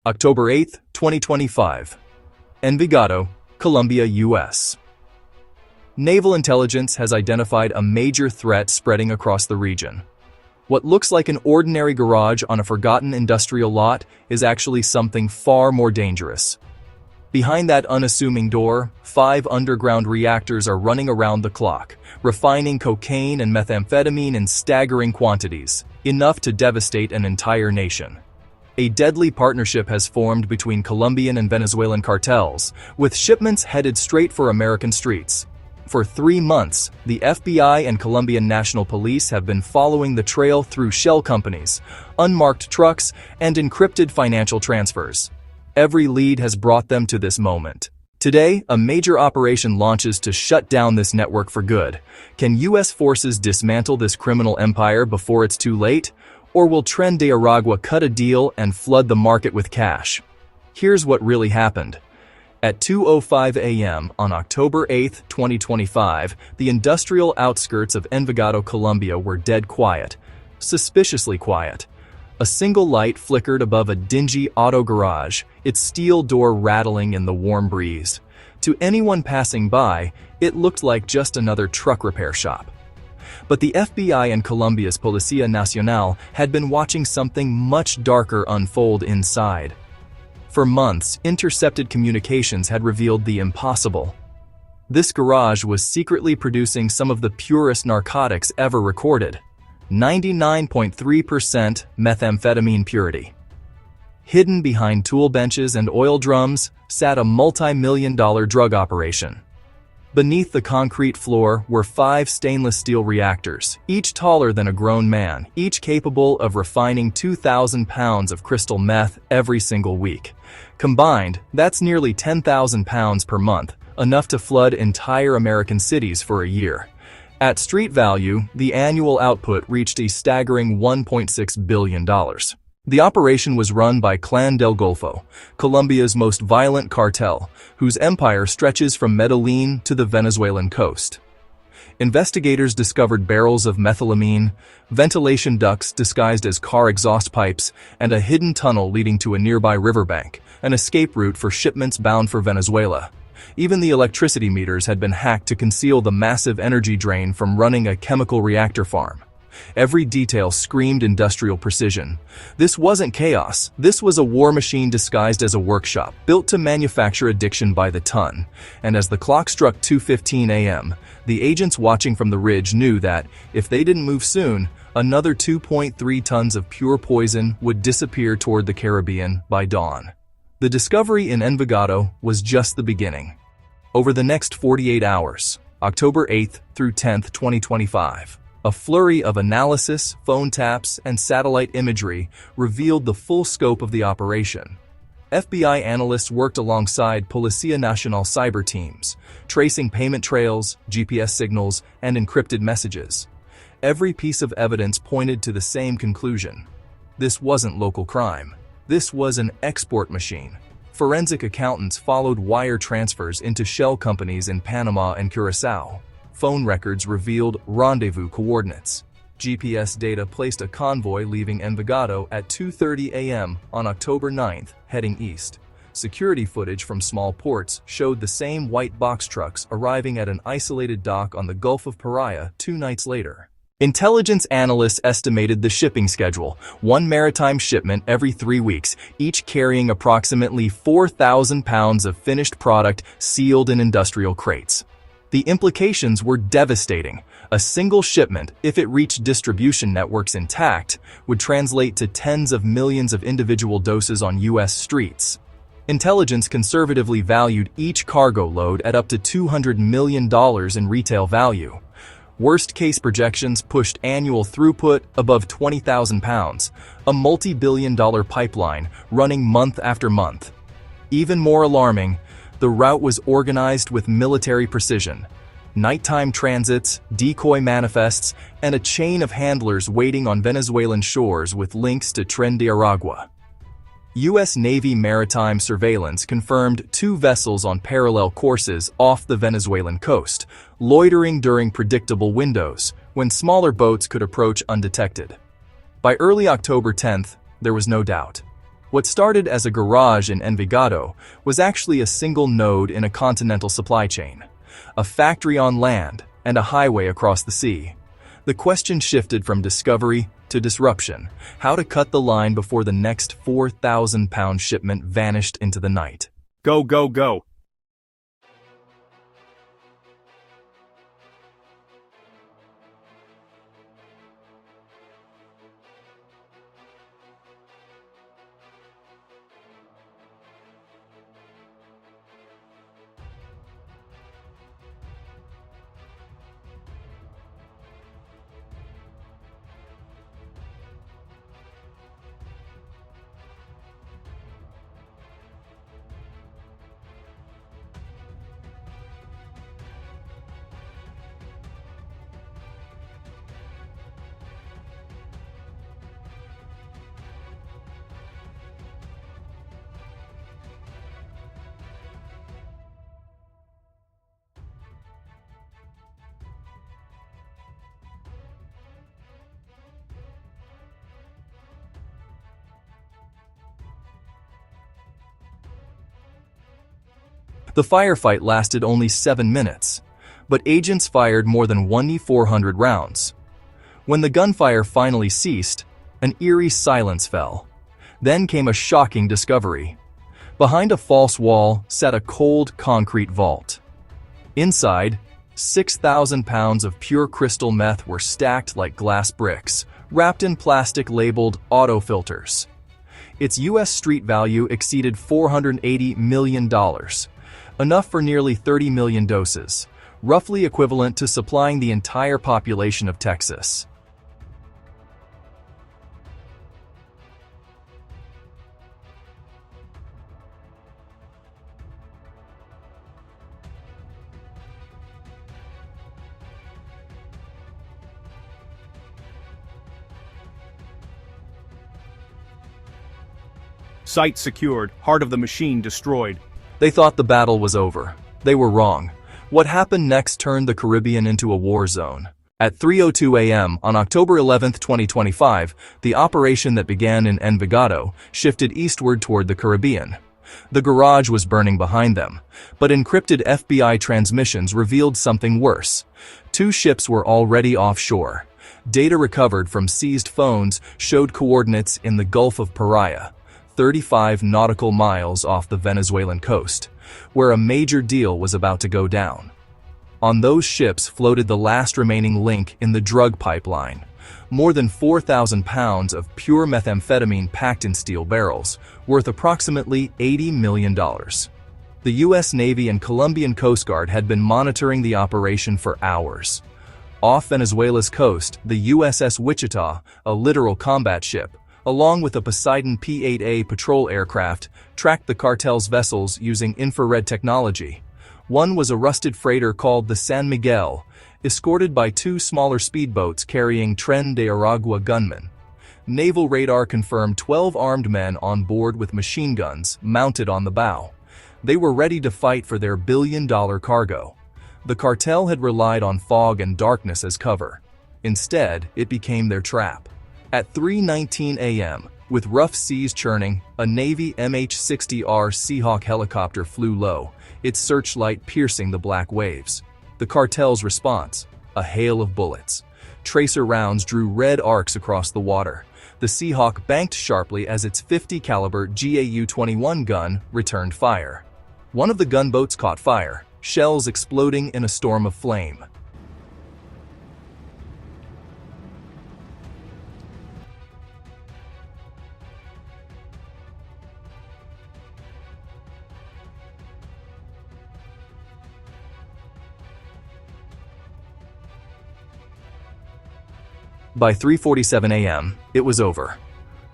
October 8, 2025. Envigado, Colombia, U.S. Naval intelligence has identified a major threat spreading across the region. What looks like an ordinary garage on a forgotten industrial lot is actually something far more dangerous. Behind that unassuming door, 5 underground reactors are running around the clock, refining cocaine and methamphetamine in staggering quantities, enough to devastate an entire nation. A deadly partnership has formed between Colombian and Venezuelan cartels, with shipments headed straight for American streets. For 3 months, the FBI and Colombian National Police have been following the trail through shell companies, unmarked trucks, and encrypted financial transfers. Every lead has brought them to this moment. Today, a major operation launches to shut down this network for good. Can U.S. forces dismantle this criminal empire before it's too late? Or will Tren de Aragua cut a deal and flood the market with cash? Here's what really happened. At 2:05 a.m. on October 8, 2025, the industrial outskirts of Envigado, Colombia were dead quiet, suspiciously quiet. A single light flickered above a dingy auto garage, its steel door rattling in the warm breeze. To anyone passing by, it looked like just another truck repair shop. But the FBI and Colombia's Policía Nacional had been watching something much darker unfold inside. For months, intercepted communications had revealed the impossible. This garage was secretly producing some of the purest narcotics ever recorded. 99.3% methamphetamine purity. Hidden behind tool benches and oil drums sat a multi-million-dollar drug operation. Beneath the concrete floor were 5 stainless steel reactors, each taller than a grown man, each capable of refining 2,000 pounds of crystal meth every single week. Combined, that's nearly 10,000 pounds per month, enough to flood entire American cities for a year. At street value, the annual output reached a staggering $1.6 billion. The operation was run by Clan del Golfo, Colombia's most violent cartel, whose empire stretches from Medellin to the Venezuelan coast. Investigators discovered barrels of methylamine, ventilation ducts disguised as car exhaust pipes, and a hidden tunnel leading to a nearby riverbank, an escape route for shipments bound for Venezuela. Even the electricity meters had been hacked to conceal the massive energy drain from running a chemical reactor farm. Every detail screamed industrial precision. This wasn't chaos. This was a war machine disguised as a workshop, built to manufacture addiction by the ton. And as the clock struck 2:15 a.m., the agents watching from the ridge knew that, if they didn't move soon, another 2.3 tons of pure poison would disappear toward the Caribbean by dawn. The discovery in Envigado was just the beginning. Over the next 48 hours, October 8th through 10th, 2025, a flurry of analysis, phone taps, and satellite imagery revealed the full scope of the operation. FBI analysts worked alongside Policía Nacional cyber teams, tracing payment trails, GPS signals, and encrypted messages. Every piece of evidence pointed to the same conclusion. This wasn't local crime. This was an export machine. Forensic accountants followed wire transfers into shell companies in Panama and Curacao. Phone records revealed rendezvous coordinates. GPS data placed a convoy leaving Envigado at 2:30 a.m. on October 9th, heading east. Security footage from small ports showed the same white box trucks arriving at an isolated dock on the Gulf of Paria 2 nights later. Intelligence analysts estimated the shipping schedule: 1 maritime shipment every 3 weeks, each carrying approximately 4,000 pounds of finished product sealed in industrial crates. The implications were devastating. A single shipment, if it reached distribution networks intact, would translate to tens of millions of individual doses on U.S. streets. Intelligence conservatively valued each cargo load at up to $200 million in retail value. Worst-case projections pushed annual throughput above 20,000 pounds, a multi-billion-dollar pipeline running month after month. Even more alarming, the route was organized with military precision. Nighttime transits, decoy manifests, and a chain of handlers waiting on Venezuelan shores with links to Tren de Aragua. U.S. Navy maritime surveillance confirmed 2 vessels on parallel courses off the Venezuelan coast, loitering during predictable windows, when smaller boats could approach undetected. By early October 10th, there was no doubt. What started as a garage in Envigado was actually a single node in a continental supply chain, a factory on land, and a highway across the sea. The question shifted from discovery to disruption, how to cut the line before the next 4,000-pound shipment vanished into the night. Go, go, go. The firefight lasted only 7 minutes, but agents fired more than 1,400 rounds. When the gunfire finally ceased, an eerie silence fell. Then came a shocking discovery. Behind a false wall sat a cold concrete vault. Inside, 6,000 pounds of pure crystal meth were stacked like glass bricks, wrapped in plastic labeled auto filters. Its U.S. street value exceeded $480 million. Enough for nearly 30 million doses, roughly equivalent to supplying the entire population of Texas. Site secured, heart of the machine destroyed. They thought the battle was over. They were wrong. What happened next turned the Caribbean into a war zone. At 3:02 a.m. on October 11, 2025, the operation that began in Envigado shifted eastward toward the Caribbean. The garage was burning behind them, but encrypted FBI transmissions revealed something worse. 2 ships were already offshore. Data recovered from seized phones showed coordinates in the Gulf of Paria, 35 nautical miles off the Venezuelan coast, where a major deal was about to go down. On those ships floated the last remaining link in the drug pipeline, more than 4,000 pounds of pure methamphetamine packed in steel barrels, worth approximately $80 million. The U.S. Navy and Colombian Coast Guard had been monitoring the operation for hours. Off Venezuela's coast, the USS Wichita, a literal combat ship, along with a Poseidon P-8A patrol aircraft, tracked the cartel's vessels using infrared technology. One was a rusted freighter called the San Miguel, escorted by 2 smaller speedboats carrying Tren de Aragua gunmen. Naval radar confirmed 12 armed men on board with machine guns mounted on the bow. They were ready to fight for their billion-dollar cargo. The cartel had relied on fog and darkness as cover. Instead, it became their trap. At 3:19 a.m., with rough seas churning, a Navy MH-60R Seahawk helicopter flew low, its searchlight piercing the black waves. The cartel's response: a hail of bullets. Tracer rounds drew red arcs across the water. The Seahawk banked sharply as its .50 caliber GAU-21 gun returned fire. One of the gunboats caught fire, shells exploding in a storm of flame. By 3:47 a.m., it was over.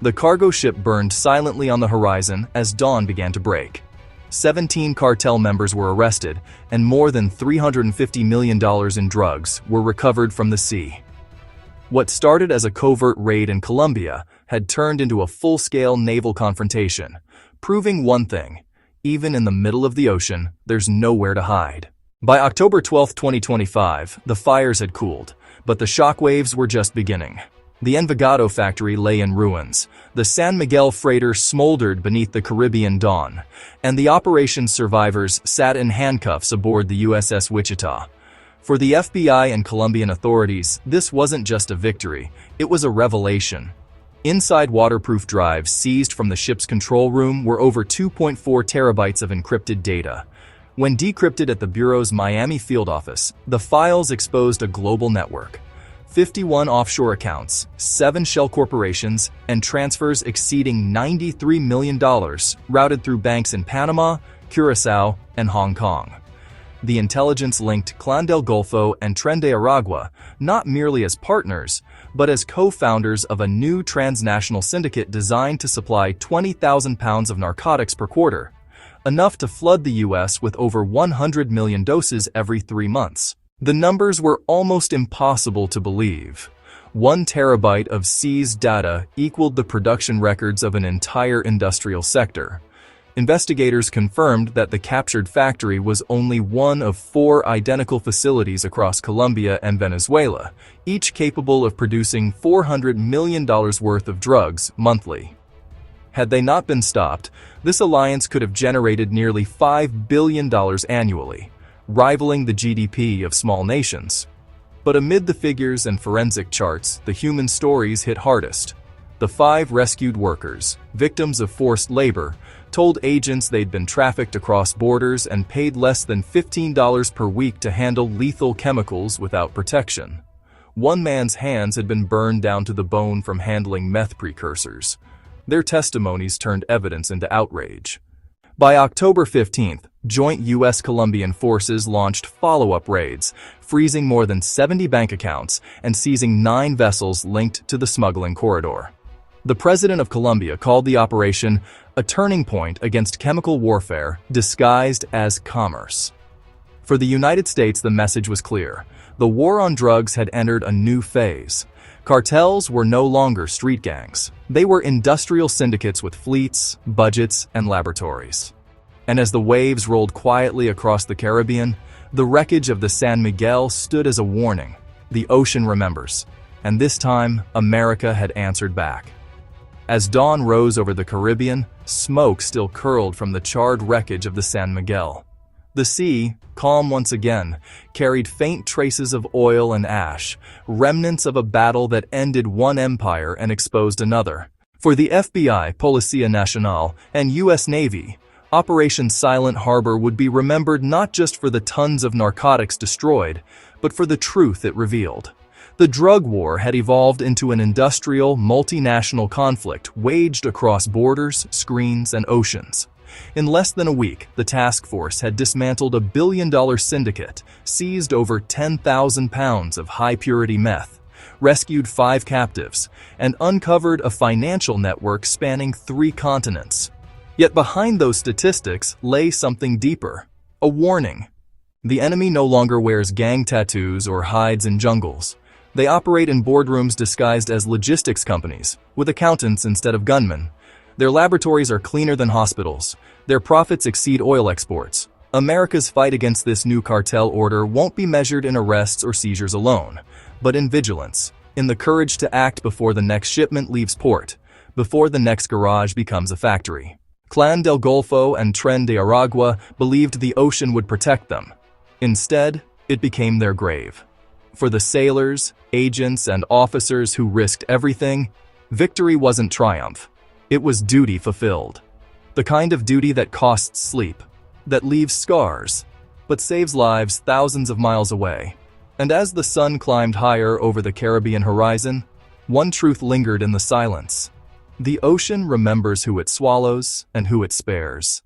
The cargo ship burned silently on the horizon as dawn began to break. 17 cartel members were arrested, and more than $350 million in drugs were recovered from the sea. What started as a covert raid in Colombia had turned into a full-scale naval confrontation, proving one thing: even in the middle of the ocean, there's nowhere to hide. By October 12, 2025, the fires had cooled, but the shockwaves were just beginning. The Envigado factory lay in ruins, the San Miguel freighter smoldered beneath the Caribbean dawn, and the operation's survivors sat in handcuffs aboard the USS Wichita. For the FBI and Colombian authorities, this wasn't just a victory, it was a revelation. Inside waterproof drives seized from the ship's control room were over 2.4 terabytes of encrypted data. When decrypted at the Bureau's Miami field office, the files exposed a global network. 51 offshore accounts, 7 shell corporations, and transfers exceeding $93 million routed through banks in Panama, Curacao, and Hong Kong. The intelligence linked Clan del Golfo and Tren de Aragua not merely as partners, but as co-founders of a new transnational syndicate designed to supply 20,000 pounds of narcotics per quarter, enough to flood the U.S. with over 100 million doses every 3 months. The numbers were almost impossible to believe. 1 terabyte of seized data equaled the production records of an entire industrial sector. Investigators confirmed that the captured factory was only one of 4 identical facilities across Colombia and Venezuela, each capable of producing $400 million worth of drugs monthly. Had they not been stopped, this alliance could have generated nearly $5 billion annually, rivaling the GDP of small nations. But amid the figures and forensic charts, the human stories hit hardest. The 5 rescued workers, victims of forced labor, told agents they'd been trafficked across borders and paid less than $15 per week to handle lethal chemicals without protection. One man's hands had been burned down to the bone from handling meth precursors. Their testimonies turned evidence into outrage. By October 15th, joint U.S.-Colombian forces launched follow-up raids, freezing more than 70 bank accounts and seizing 9 vessels linked to the smuggling corridor. The president of Colombia called the operation a turning point against chemical warfare disguised as commerce. For the United States, the message was clear. The war on drugs had entered a new phase. Cartels were no longer street gangs. They were industrial syndicates with fleets, budgets, and laboratories. And as the waves rolled quietly across the Caribbean, the wreckage of the San Miguel stood as a warning. The ocean remembers. And this time, America had answered back. As dawn rose over the Caribbean, smoke still curled from the charred wreckage of the San Miguel. The sea, calm once again, carried faint traces of oil and ash, remnants of a battle that ended one empire and exposed another. For the FBI, Policía Nacional, and U.S. Navy, Operation Silent Harbor would be remembered not just for the tons of narcotics destroyed, but for the truth it revealed. The drug war had evolved into an industrial, multinational conflict waged across borders, screens, and oceans. In less than a week, the task force had dismantled a billion-dollar syndicate, seized over 10,000 pounds of high-purity meth, rescued 5 captives, and uncovered a financial network spanning 3 continents. Yet behind those statistics lay something deeper, a warning. The enemy no longer wears gang tattoos or hides in jungles. They operate in boardrooms disguised as logistics companies, with accountants instead of gunmen. Their laboratories are cleaner than hospitals. Their profits exceed oil exports. America's fight against this new cartel order won't be measured in arrests or seizures alone, but in vigilance, in the courage to act before the next shipment leaves port, before the next garage becomes a factory. Clan del Golfo and Tren de Aragua believed the ocean would protect them. Instead, it became their grave. For the sailors, agents, and officers who risked everything, victory wasn't triumph. It was duty fulfilled. The kind of duty that costs sleep, that leaves scars, but saves lives thousands of miles away. And as the sun climbed higher over the Caribbean horizon, one truth lingered in the silence. The ocean remembers who it swallows and who it spares.